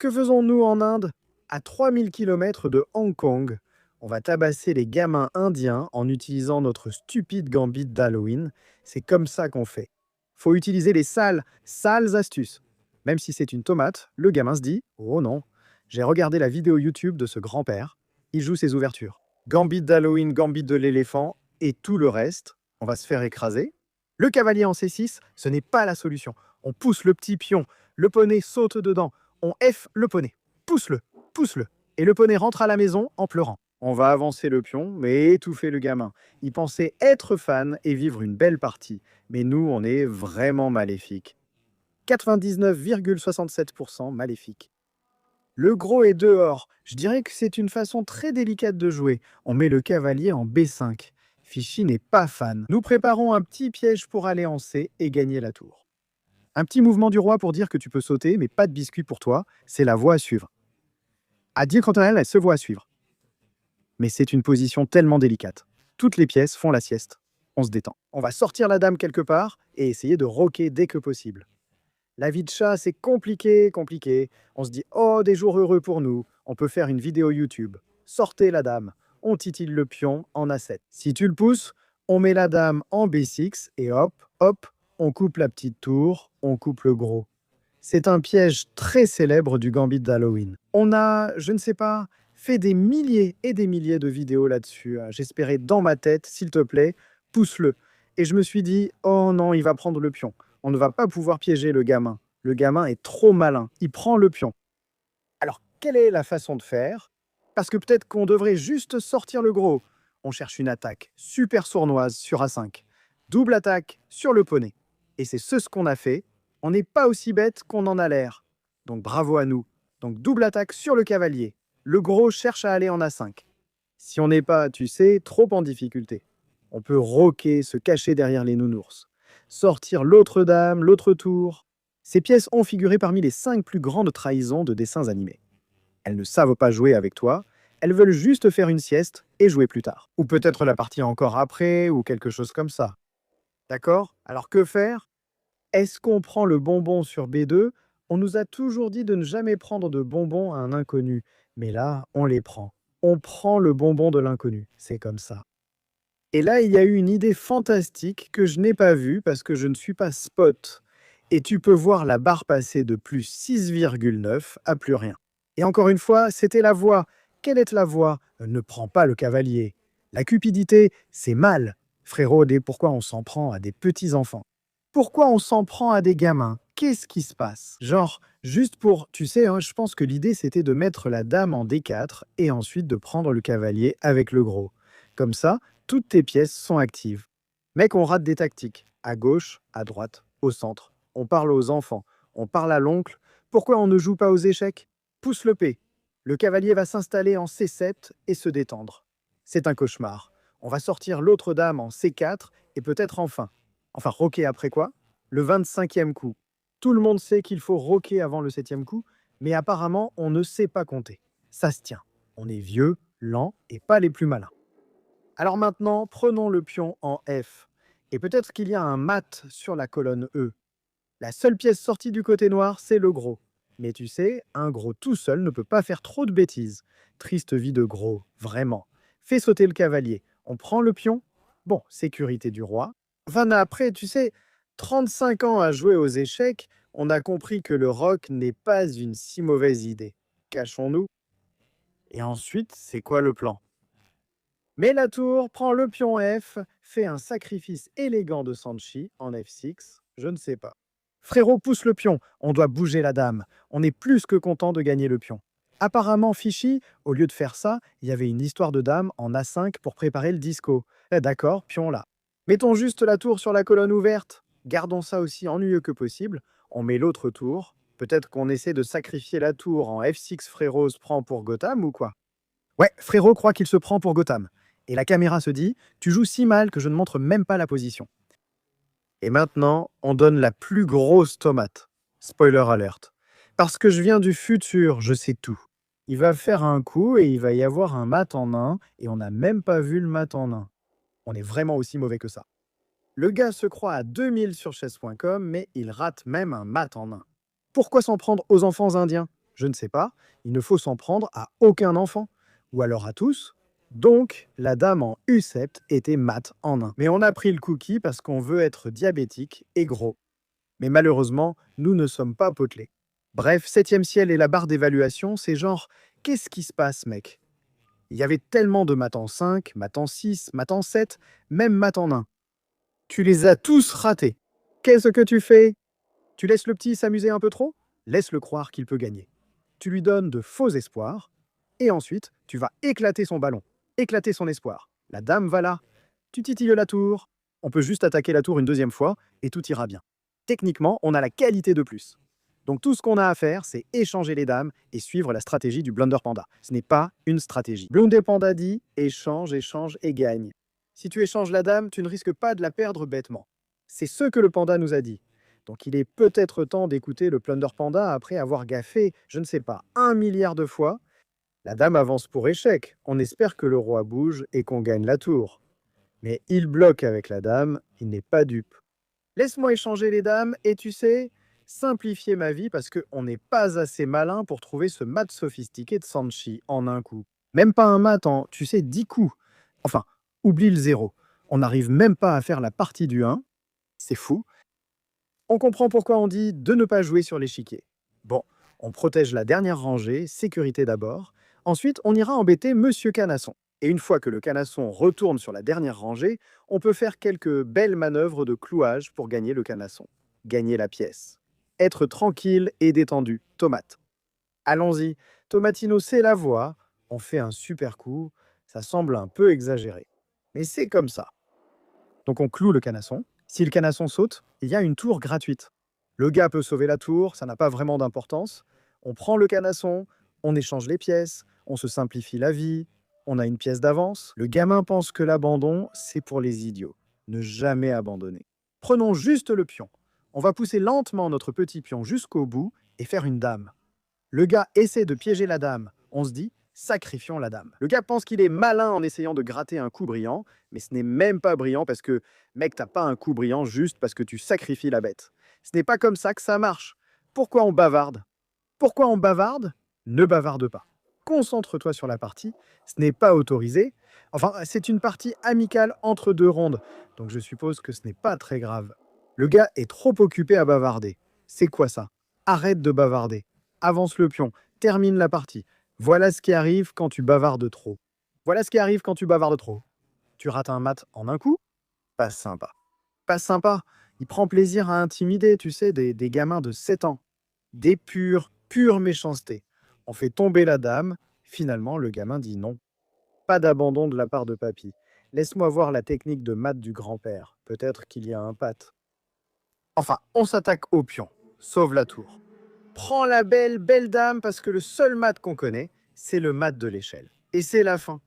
Que faisons-nous en Inde? À 3000 km de Hong Kong, on va tabasser les gamins indiens en utilisant notre stupide gambit d'Halloween. C'est comme ça qu'on fait. Faut utiliser les sales astuces. Même si c'est une tomate, le gamin se dit: oh non, j'ai regardé la vidéo YouTube de ce grand-père. Il joue ses ouvertures. Gambit d'Halloween, gambit de l'éléphant et tout le reste, on va se faire écraser. Le cavalier en C6, ce n'est pas la solution. On pousse le petit pion, le poney saute dedans, on F le poney. Pousse-le, pousse-le. Et le poney rentre à la maison en pleurant. On va avancer le pion, mais étouffer le gamin. Il pensait être fan et vivre une belle partie. Mais nous, on est vraiment maléfiques. 99,67% maléfiques. Le gros est dehors. Je dirais que c'est une façon très délicate de jouer. On met le cavalier en B5. Fichy n'est pas fan. Nous préparons un petit piège pour aller en C et gagner la tour. Un petit mouvement du roi pour dire que tu peux sauter, mais pas de biscuit pour toi. C'est la voie à suivre. À dire quand elle se voit à suivre. Mais c'est une position tellement délicate. Toutes les pièces font la sieste. On se détend. On va sortir la dame quelque part et essayer de roquer dès que possible. La vie de chat, c'est compliqué, compliqué. On se dit: oh, des jours heureux pour nous. On peut faire une vidéo YouTube. Sortez la dame. On titille le pion en A7. Si tu le pousses, on met la dame en B6 et hop, hop, on coupe la petite tour, on coupe le gros. C'est un piège très célèbre du gambit d'Halloween. On a, je ne sais pas, fait des milliers et des milliers de vidéos là-dessus. J'espérais dans ma tête: s'il te plaît, pousse-le. Et je me suis dit: oh non, il va prendre le pion. On ne va pas pouvoir piéger le gamin. Le gamin est trop malin. Il prend le pion. Alors, quelle est la façon de faire? Parce que peut-être qu'on devrait juste sortir le gros. On cherche une attaque super sournoise sur A5. Double attaque sur le poney. Et c'est ce qu'on a fait. On n'est pas aussi bête qu'on en a l'air. Donc bravo à nous. Donc double attaque sur le cavalier. Le gros cherche à aller en A5. Si on n'est pas, tu sais, trop en difficulté, on peut roquer, se cacher derrière les nounours. Sortir l'autre dame, l'autre tour. Ces pièces ont figuré parmi les 5 plus grandes trahisons de dessins animés. Elles ne savent pas jouer avec toi, elles veulent juste faire une sieste et jouer plus tard. Ou peut-être la partie encore après, ou quelque chose comme ça. D'accord? Alors que faire? Est-ce qu'on prend le bonbon sur B2? On nous a toujours dit de ne jamais prendre de bonbons à un inconnu. Mais là, on les prend. On prend le bonbon de l'inconnu. C'est comme ça. Et là, il y a eu une idée fantastique que je n'ai pas vue parce que je ne suis pas spot. Et tu peux voir la barre passer de plus 6,9 à plus rien. Et encore une fois, c'était la voie. Quelle est la voie? Ne prends pas le cavalier. La cupidité, c'est mal. Frérot, pourquoi on s'en prend à des petits-enfants? Pourquoi on s'en prend à des gamins? Qu'est-ce qui se passe? Genre, juste pour... Tu sais, hein, je pense que l'idée, c'était de mettre la dame en D4 et ensuite de prendre le cavalier avec le gros. Comme ça, toutes tes pièces sont actives. Mec, on rate des tactiques. À gauche, à droite, au centre. On parle aux enfants. On parle à l'oncle. Pourquoi on ne joue pas aux échecs? Pousse le P. Le cavalier va s'installer en C7 et se détendre. C'est un cauchemar. On va sortir l'autre dame en C4 et peut-être enfin, roquer après quoi? Le 25e coup. Tout le monde sait qu'il faut roquer avant le 7e coup, mais apparemment, on ne sait pas compter. Ça se tient. On est vieux, lent et pas les plus malins. Alors maintenant, prenons le pion en F. Et peut-être qu'il y a un mat sur la colonne E. La seule pièce sortie du côté noir, c'est le gros. Mais tu sais, un gros tout seul ne peut pas faire trop de bêtises. Triste vie de gros, vraiment. Fais sauter le cavalier. On prend le pion. Bon, sécurité du roi. Enfin, après, tu sais, 35 ans à jouer aux échecs, on a compris que le roc n'est pas une si mauvaise idée. Cachons-nous. Et ensuite, c'est quoi le plan? Mets la tour, prends le pion F, fais un sacrifice élégant de Sanchi en F6, je ne sais pas. Frérot, pousse le pion, on doit bouger la dame. On est plus que content de gagner le pion. Apparemment, Fichy, au lieu de faire ça, il y avait une histoire de dame en A5 pour préparer le disco. D'accord, pion là. Mettons juste la tour sur la colonne ouverte. Gardons ça aussi ennuyeux que possible. On met l'autre tour. Peut-être qu'on essaie de sacrifier la tour en F6 frérot se prend pour Gotham ou quoi? Ouais, frérot croit qu'il se prend pour Gotham. Et la caméra se dit: tu joues si mal que je ne montre même pas la position. Et maintenant, on donne la plus grosse tomate. Spoiler alert. Parce que je viens du futur, je sais tout. Il va faire un coup et il va y avoir un mat en 1 et on n'a même pas vu le mat en 1. On est vraiment aussi mauvais que ça. Le gars se croit à 2000 sur chess.com, mais il rate même un mat en 1. Pourquoi s'en prendre aux enfants indiens? Je ne sais pas, il ne faut s'en prendre à aucun enfant, ou alors à tous. Donc, la dame en U7 était mat en 1. Mais on a pris le cookie parce qu'on veut être diabétique et gros. Mais malheureusement, nous ne sommes pas potelés. Bref, septième ciel et la barre d'évaluation, c'est genre, qu'est-ce qui se passe, mec? Il y avait tellement de maths en 5, maths en 6, maths en 7, même maths en 1. Tu les as tous ratés. Qu'est-ce que tu fais? Tu laisses le petit s'amuser un peu trop? Laisse-le croire qu'il peut gagner. Tu lui donnes de faux espoirs, et ensuite, tu vas éclater son ballon, éclater son espoir. La dame va là. Tu titilles la tour. On peut juste attaquer la tour une deuxième fois, et tout ira bien. Techniquement, on a la qualité de plus. Donc tout ce qu'on a à faire, c'est échanger les dames et suivre la stratégie du Blunder Panda. Ce n'est pas une stratégie. Blunder Panda dit échange, échange et gagne. Si tu échanges la dame, tu ne risques pas de la perdre bêtement. C'est ce que le panda nous a dit. Donc il est peut-être temps d'écouter le Plunder Panda après avoir gaffé, je ne sais pas, 1 milliard de fois. La dame avance pour échec. On espère que le roi bouge et qu'on gagne la tour. Mais il bloque avec la dame, il n'est pas dupe. Laisse-moi échanger les dames et tu sais, simplifier ma vie parce qu'on n'est pas assez malin pour trouver ce mat sophistiqué de Sanchi en un coup. Même pas un mat en, tu sais, 10 coups. Enfin, oublie le zéro. On n'arrive même pas à faire la partie du 1. C'est fou. On comprend pourquoi on dit de ne pas jouer sur l'échiquier. Bon, on protège la dernière rangée, sécurité d'abord. Ensuite, on ira embêter Monsieur Canasson. Et une fois que le canasson retourne sur la dernière rangée, on peut faire quelques belles manœuvres de clouage pour gagner le canasson. Gagner la pièce. Être tranquille et détendu. Tomate. Allons-y. Tomatino, c'est la voie. On fait un super coup. Ça semble un peu exagéré. Mais c'est comme ça. Donc on cloue le canasson. Si le canasson saute, il y a une tour gratuite. Le gars peut sauver la tour, ça n'a pas vraiment d'importance. On prend le canasson, on échange les pièces, on se simplifie la vie, on a une pièce d'avance. Le gamin pense que l'abandon, c'est pour les idiots. Ne jamais abandonner. Prenons juste le pion. On va pousser lentement notre petit pion jusqu'au bout et faire une dame. Le gars essaie de piéger la dame. On se dit, sacrifions la dame. Le gars pense qu'il est malin en essayant de gratter un coup brillant, mais ce n'est même pas brillant parce que, mec, t'as pas un coup brillant juste parce que tu sacrifies la bête. Ce n'est pas comme ça que ça marche. Pourquoi on bavarde? Pourquoi on bavarde? Ne bavarde pas. Concentre-toi sur la partie. Ce n'est pas autorisé. Enfin, c'est une partie amicale entre deux rondes, donc je suppose que ce n'est pas très grave. Le gars est trop occupé à bavarder. C'est quoi ça? Arrête de bavarder. Avance le pion. Termine la partie. Voilà ce qui arrive quand tu bavardes trop. Voilà ce qui arrive quand tu bavardes trop. Tu rates un mat en un coup? Pas sympa. Pas sympa. Il prend plaisir à intimider, tu sais, des gamins de 7 ans. Des pure méchanceté. On fait tomber la dame. Finalement, le gamin dit non. Pas d'abandon de la part de papy. Laisse-moi voir la technique de mat du grand-père. Peut-être qu'il y a un pat. Enfin, on s'attaque au pion. Sauve la tour. Prends la belle dame parce que le seul mat qu'on connaît, c'est le mat de l'échelle. Et c'est la fin.